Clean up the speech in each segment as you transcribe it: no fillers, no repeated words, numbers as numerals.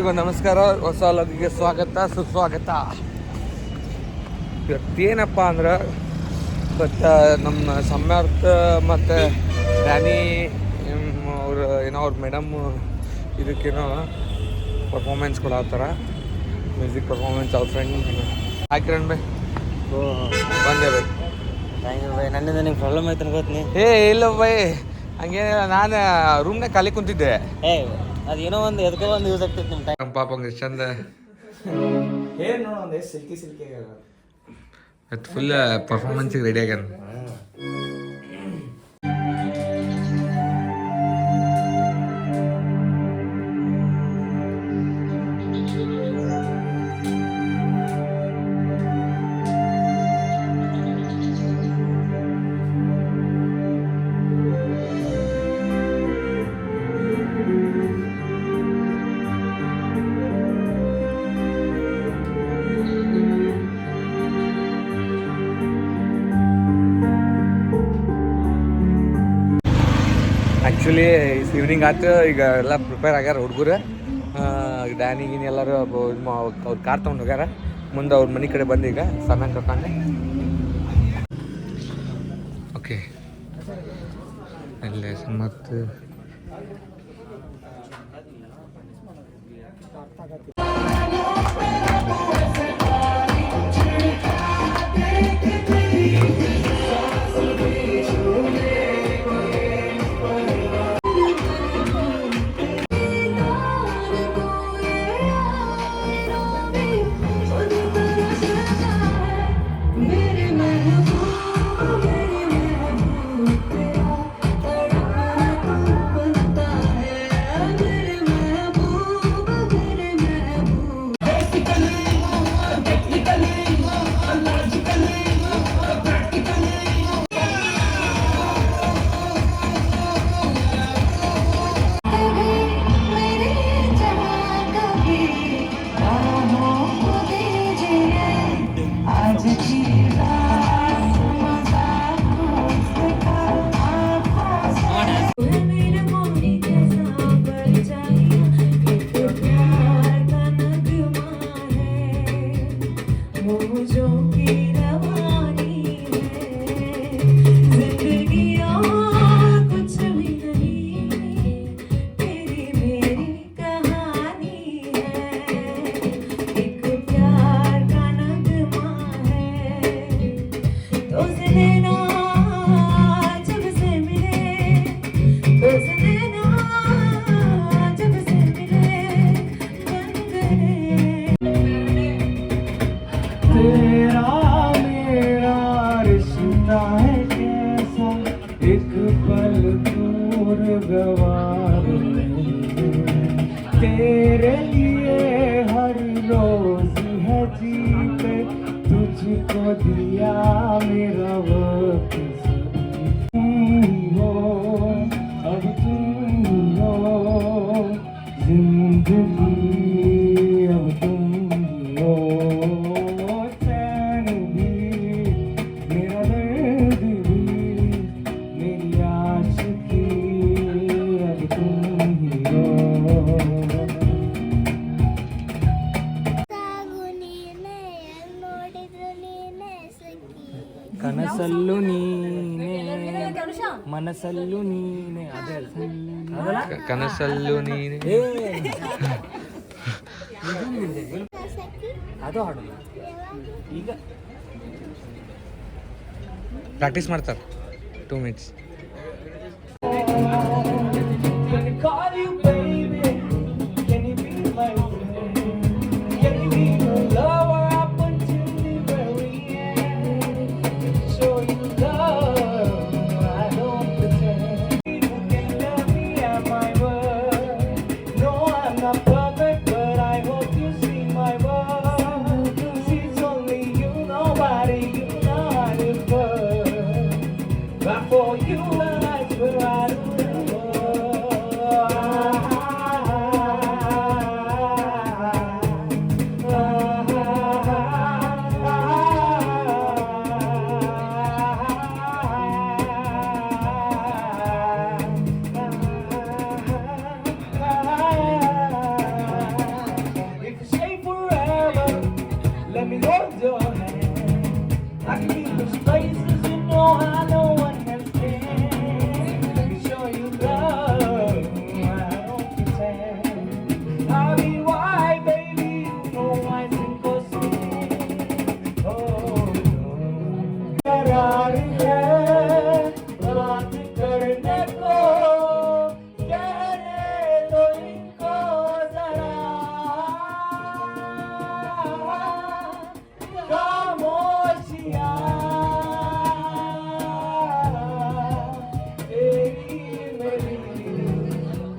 ಎಲ್ರಿಗೂ ನಮಸ್ಕಾರ. ಹೊಸ ಲೋಕಿಗೆ ಸ್ವಾಗತ ಸುಸ್ವಾಗತ. ಇವತ್ತೇನಪ್ಪ ಅಂದ್ರೆ ಇವತ್ತು ನಮ್ಮ ಸಮರ್ಥ ಮತ್ತು ಡ್ಯಾನಿ ಅವರು ಏನೋ ಅವ್ರ ಮೇಡಮ್ ಇದಕ್ಕೇನೋ ಪರ್ಫಾರ್ಮೆನ್ಸ್ ಕೊಡತ್ತಾರ, ಮ್ಯೂಸಿಕ್ ಪರ್ಫಾರ್ಮೆನ್ಸ್. ಅವ್ರ ಫ್ರೆಂಡ್ ಹಾಕಿರಣ್ ಬೈ ಬಂದೆ ಬೈ. Thank you bye. ನನ್ನಿಂದ ನಿಮ್ಗೆ ಪ್ರಾಬ್ಲಮ್ ಆಯ್ತು ಅನ್ಕೋತೀನಿ. ಇಲ್ಲ ಬೈ, ಹಂಗೇನಿಲ್ಲ. ನಾನು ರೂಮ್ನಾಗ ಖಾಲಿ ಕುಂತಿದ್ದೆ. ಅದೇನೋ ಒಂದು ಎದಕ್ಕೋ ಒಂದು ಯೂಸ್ ಆಗ್ತೈತೆ ನಿಮ್ಮ ಟೈಮ್. ನಮ್ಮ ಪಾಪ ಎಷ್ಟು ಚಂದ ಹೇಳಿ ನೋಡು, ಒಂದು ಎಷ್ಟು ಸಿಲ್ಕಿ ಅದು ಫುಲ್ ಪರ್ಫಾರ್ಮೆನ್ಸಿಗೆ ರೆಡಿ ಆಗ್ಯಾನ. ಆ್ಯಕ್ಚುಲಿ ಈವ್ನಿಂಗ್ ಆಯ್ತು, ಈಗ ಎಲ್ಲ ಪ್ರಿಪೇರ್ ಆಗ್ಯಾರ ಹುಡುಗರು. ಡ್ಯಾನಿ ಗೀನಿ ಎಲ್ಲರೂ ಅವ್ರ ಕಾರ್ ತೊಗೊಂಡು ಹೋಗ್ಯಾರ. ಮುಂದೆ ಅವ್ರ ಮನೆ ಕಡೆ ಬಂದು ಈಗ ಸಣ್ಣ ಕರ್ಕೊಂಡೆ. ಓಕೆ, ಅಲ್ಲೇ ಮತ್ತು तेरे लिए हर रोज है जीते, तुझको दिया मेरा वक्त हो, अब तुम हो जिंदगी, अब तुम हो चैन भी, मेरा दर्द भी, मेरी आशिकी, अब तुम ही हो. ಕನಸಲ್ಲು ನೀನೆ ಮನಸ್ಸಲ್ಲು ನೀನೆ, ಅದೇ ಕನಸಲ್ಲು ನೀನೆ ಅದು ಹಾಡಲ್ಲ. ಈಗ ಪ್ರಾಕ್ಟೀಸ್ ಮಾಡ್ತಾರೆ 2 minutes. For you, I swear I hold your hand. I can leave those places you know how no one else can. Let me show you love. I don't pretend. I'll be white, baby. You know I think for sin. Oh, करार है बात करने को कहने दो इनको जरा खामोशियाँ तेरी मेरी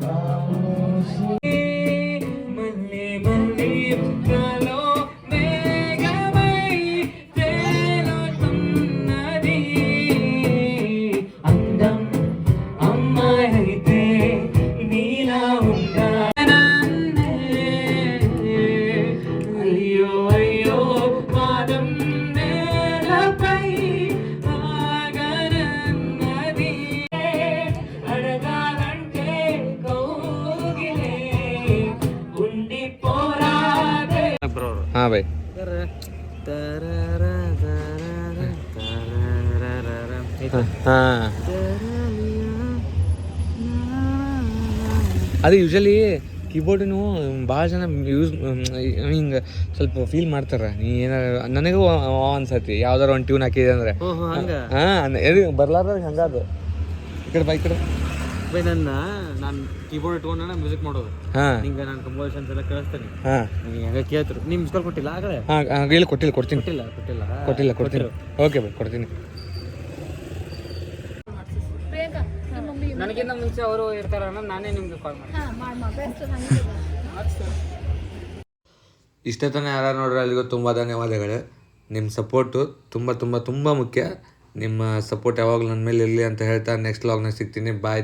खामोशी मल्ली मल्ली कालो मेघमై తేలుతున్నది అందం అమ్మాయి అయితే నీలా ఉండాలన్నే అయ్యో అయ్యో పాదం నేలపై ఆగనన్నది అడగాలంటే కౌగిలే ఉండిపోరాదే బ్రో ಹಾಂ ಬೈ ಹಾಂ ಅದು ಯೂಶಲಿ ಕೀಬೋರ್ಡನ್ನು ಭಾಳ ಜನ ಯೂಸ್ ಹಿಂಗೆ ಸ್ವಲ್ಪ ಫೀಲ್ ಮಾಡ್ತಾರೆ ನೀ ಏನಾರ ನನಗೂ ಅನ್ಸತಿ ಯಾವ್ದಾರ ಒಂದು ಟ್ಯೂನ್ ಹಾಕಿದೆ ಅಂದರೆ ಹಾಂ ಎದು ಬರ್ಲಾರ್ದಾಗ ಹಂಗದು ಈ ಕಡೆ ಬೈ ಕಡೆ ಬೈ ನಾನು ಕೀಬೋರ್ಡ್ ಇಟ್ಕೊಂಡು ಮ್ಯೂಸಿಕ್ ಮಾಡೋದು ಹಾಂ ನಿಂಗೆ ನಾನು ಕಂಪೋಸಿಷನ್ಸ್ ಎಲ್ಲ ಕೇಳಿಸ್ತೀನಿ ಹಾಂ ನೀವು ಹೆಂಗೆ ಕೇಳ್ತಿರು ನೀವು ಮಿಸ್ ಕಾಲ್ ಕೊಟ್ಟಿಲ್ಲ ಆಗಲೇ ಹಾಂ ಇಲ್ಲ ಕೊಟ್ಟಿಲ್ಲ ಕೊಡ್ತೀನಿ ಕೊಟ್ಟಿಲ್ಲ ಕೊಡ್ತೀನಿ ಓಕೆ ಬೈ ಕೊಡ್ತೀನಿ ನನಗಿಂತ ಮುಂಚೆ ಅವರು ಇರ್ತಾರಣ್ಣ ನಾನೇ ನಿಮ್ಗೆ ಕಾಲ್ ಮಾಡಿ ಇಷ್ಟೇ ತಾನೇ ಯಾರು ನೋಡ್ರೆ ಅಲ್ಲಿಗೂ ತುಂಬ ಧನ್ಯವಾದಗಳು ನಿಮ್ಮ ಸಪೋರ್ಟು ತುಂಬ ತುಂಬ ತುಂಬ ಮುಖ್ಯ ನಿಮ್ಮ ಸಪೋರ್ಟ್ ಯಾವಾಗಲೂ ನನ್ನ ಮೇಲೆ ಇರಲಿ ಅಂತ ಹೇಳ್ತಾ ನೆಕ್ಸ್ಟ್ ವ್ಲಾಗ್ನಾಗ ಸಿಗ್ತೀನಿ ಬಾಯ್